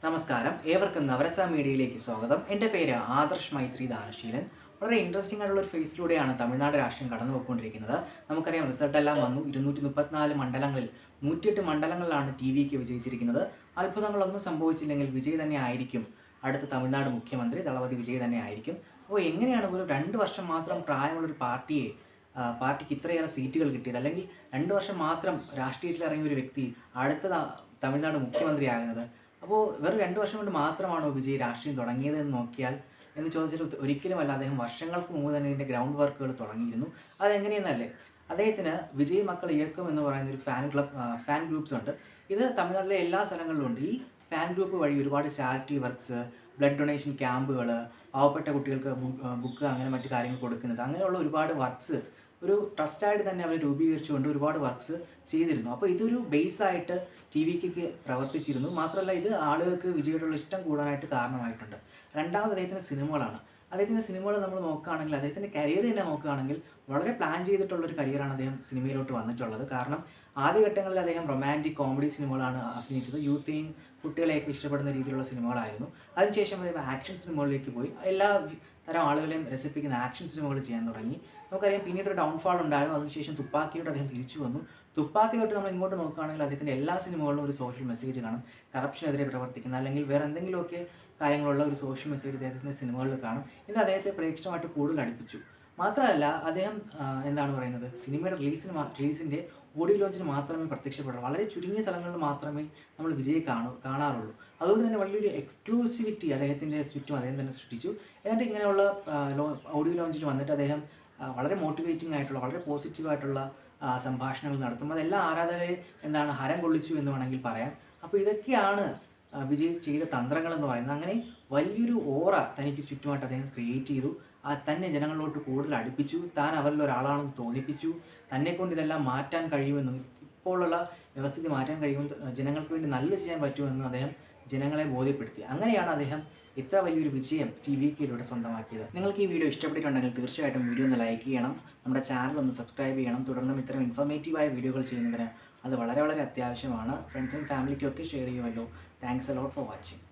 നമസ്കാരം, ഏവർക്കും നവരസ മീഡിയയിലേക്ക് സ്വാഗതം. എൻ്റെ പേര് ആദർശ് മൈത്രി ദാനശീലൻ. വളരെ ഇൻട്രസ്റ്റിംഗ് ആയിട്ടുള്ള ഒരു ഫേസിലൂടെയാണ് തമിഴ്നാട് രാഷ്ട്രീയം കടന്നു പോയിക്കൊണ്ടിരിക്കുന്നത്. നമുക്കറിയാം, റിസൾട്ടെല്ലാം വന്നു. 234 മണ്ഡലങ്ങളിൽ 108 മണ്ഡലങ്ങളിലാണ് TVക്ക് വിജയിച്ചിരിക്കുന്നത്. അത്ഭുതങ്ങളൊന്നും സംഭവിച്ചില്ലെങ്കിൽ വിജയ് തന്നെ ആയിരിക്കും അടുത്ത തമിഴ്നാട് മുഖ്യമന്ത്രി. ദളപതി വിജയ് തന്നെ ആയിരിക്കും. അപ്പോൾ എങ്ങനെയാണ് ഒരു 2 വർഷം മാത്രം പ്രായമുള്ളൊരു പാർട്ടിക്ക് ഇത്രയേറെ സീറ്റുകൾ കിട്ടിയത്, അല്ലെങ്കിൽ 2 വർഷം മാത്രം രാഷ്ട്രീയത്തിൽ ഇറങ്ങിയ ഒരു വ്യക്തി അടുത്ത തമിഴ്നാട് മുഖ്യമന്ത്രിയാകുന്നത്? അപ്പോൾ വെറും 2 വർഷം കൊണ്ട് മാത്രമാണോ വിജയ് രാഷ്ട്രീയം തുടങ്ങിയതെന്ന് നോക്കിയാൽ എന്ന് ചോദിച്ചാൽ ഒരിക്കലുമല്ല. അദ്ദേഹം വർഷങ്ങൾക്ക് മുമ്പ് തന്നെ ഇതിൻ്റെ ഗ്രൗണ്ട് വർക്കുകൾ തുടങ്ങിയിരുന്നു. അതെങ്ങനെയെന്നല്ലേ, അദ്ദേഹത്തിന് വിജയ് മക്കൾ ഇയക്കം എന്ന് പറയുന്ന ഒരു ഫാൻ ഗ്രൂപ്പ്സ് ഉണ്ട്. ഇത് തമിഴ്നാട്ടിലെ എല്ലാ സ്ഥലങ്ങളിലും ഉണ്ട്. ഈ ഫാൻ ഗ്രൂപ്പ് വഴി ഒരുപാട് ചാരിറ്റി വർക്ക്സ്, ബ്ലഡ് ഡൊണേഷൻ ക്യാമ്പുകൾ, പാവപ്പെട്ട കുട്ടികൾക്ക് ബുക്ക് അങ്ങനെ മറ്റു കാര്യങ്ങൾ കൊടുക്കുന്നത്, അങ്ങനെയുള്ള ഒരുപാട് വർക്ക്സ് ഒരു ട്രസ്റ്റായിട്ട് തന്നെ അവർ രൂപീകരിച്ചുകൊണ്ട് ഒരുപാട് വർക്ക്സ് ചെയ്തിരുന്നു. അപ്പോൾ ഇതൊരു ബേസായിട്ട് TVക്ക് പ്രവർത്തിച്ചിരുന്നു. മാത്രമല്ല, ഇത് ആളുകൾക്ക് വിജയോടുള്ള ഇഷ്ടം കൂടാനായിട്ട് കാരണമായിട്ടുണ്ട്. രണ്ടാമത് അദ്ദേഹത്തിൻ്റെ സിനിമകളാണ്. അദ്ദേഹത്തിൻ്റെ സിനിമകൾ നമ്മൾ നോക്കുകയാണെങ്കിൽ, അദ്ദേഹത്തിൻ്റെ കരിയർ തന്നെ നോക്കുകയാണെങ്കിൽ വളരെ പ്ലാൻ ചെയ്തിട്ടുള്ളൊരു കരിയറാണ് അദ്ദേഹം സിനിമയിലോട്ട് വന്നിട്ടുള്ളത്. കാരണം ആദ്യഘട്ടങ്ങളിൽ അദ്ദേഹം റൊമാൻറ്റിക് കോമഡി സിനിമകളാണ് അഭിനയിച്ചത്. യൂത്തിനെയും കുട്ടികളെയൊക്കെ ഇഷ്ടപ്പെടുന്ന രീതിയിലുള്ള സിനിമകളായിരുന്നു. അതിനുശേഷം അദ്ദേഹം ആക്ഷൻ സിനിമകളിലേക്ക് പോയി. എല്ലാ തരം ആളുകളെയും രസിപ്പിക്കുന്ന ആക്ഷൻ സിനിമകൾ ചെയ്യാൻ തുടങ്ങി. നമുക്കറിയാം, പിന്നീട് ഒരു ഡൗൺഫാൾ ഉണ്ടായിരുന്നു. അതിനുശേഷം തുപ്പാക്കിയോട് അദ്ദേഹം തിരിച്ചു വന്നു. തുപ്പാക്കി തൊട്ട് നമ്മൾ ഇങ്ങോട്ട് നോക്കുകയാണെങ്കിൽ അദ്ദേഹത്തിൻ്റെ എല്ലാ സിനിമകളിലും ഒരു സോഷ്യൽ മെസ്സേജ് കാണും. കറപ്ഷനെതിരെ പ്രവർത്തിക്കുന്ന, അല്ലെങ്കിൽ വേറെ എന്തെങ്കിലുമൊക്കെ കാര്യങ്ങളുള്ള ഒരു സോഷ്യൽ മെസ്സേജ് അദ്ദേഹത്തിൻ്റെ സിനിമകളിൽ കാണും. ഇത് അദ്ദേഹത്തെ പ്രേക്ഷകമായിട്ട് കൂടുതൽ അടുപ്പിച്ചു. മാത്രമല്ല, അദ്ദേഹം എന്താണ് പറയുന്നത്, സിനിമയുടെ റിലീസിൻ്റെ ഓഡിയോ ലോഞ്ചിന് മാത്രമേ പ്രത്യക്ഷപ്പെടുള്ളൂ. വളരെ ചുരുങ്ങിയ സ്ഥലങ്ങളിൽ മാത്രമേ നമ്മൾ വിജയ് കാണാറുള്ളൂ. അതുകൊണ്ട് തന്നെ വലിയൊരു എക്സ്ക്ലൂസിവിറ്റി അദ്ദേഹത്തിൻ്റെ ചുറ്റും അദ്ദേഹം തന്നെ സൃഷ്ടിച്ചു. എന്നിട്ട് ഇങ്ങനെയുള്ള ഓഡിയോ ലോഞ്ചിൽ വന്നിട്ട് അദ്ദേഹം വളരെ മോട്ടിവേറ്റിംഗ് ആയിട്ടുള്ള, വളരെ പോസിറ്റീവായിട്ടുള്ള സംഭാഷണങ്ങൾ നടത്തും. അതെല്ലാം ആരാധകരെ ഹരം കൊള്ളിച്ചു എന്ന് വേണമെങ്കിൽ പറയാം. അപ്പോൾ ഇതൊക്കെയാണ് വിജയ് ചെയ്ത തന്ത്രങ്ങൾ എന്ന് പറയുന്നത്. അങ്ങനെ വലിയൊരു ഓറ തനിക്ക് ചുറ്റുമായിട്ട് അദ്ദേഹം ക്രിയേറ്റ് ചെയ്തു. തന്നെ ജനങ്ങളിലോട്ട് കൂടുതൽ അടുപ്പിച്ചു. താൻ അവരിൽ ഒരാളാണെന്ന് തോന്നിപ്പിച്ചു. തന്നെക്കൊണ്ട് ഇതെല്ലാം മാറ്റാൻ കഴിയുമെന്നും, ഇപ്പോഴുള്ള വ്യവസ്ഥിതി മാറ്റാൻ കഴിയുമെന്ന്, ജനങ്ങൾക്ക് വേണ്ടി നല്ലത് ചെയ്യാൻ പറ്റുമെന്നും അദ്ദേഹം ജനങ്ങളെ ബോധ്യപ്പെടുത്തി. അങ്ങനെയാണ് അദ്ദേഹം ഇത്ര വലിയൊരു വിജയം TVക്കിലൂടെ സ്വന്തമാക്കിയത്. നിങ്ങൾക്ക് ഈ വീഡിയോ ഇഷ്ടപ്പെട്ടിട്ടുണ്ടെങ്കിൽ തീർച്ചയായിട്ടും വീഡിയോ ഒന്ന് ലൈക്ക് ചെയ്യണം, നമ്മുടെ ചാനൽ ഒന്ന് സബ്സ്ക്രൈബ് ചെയ്യണം. തുടർന്നും ഇത്തരം ഇൻഫോർമേറ്റീവായ വീഡിയോകൾ ചെയ്യുന്നതിന് അത് വളരെ വളരെ അത്യാവശ്യമാണ്. ഫ്രണ്ട്സിനും ഫാമിലിക്കും ഒക്കെ ഷെയർ ചെയ്യുമല്ലോ. Thanks a lot for watching.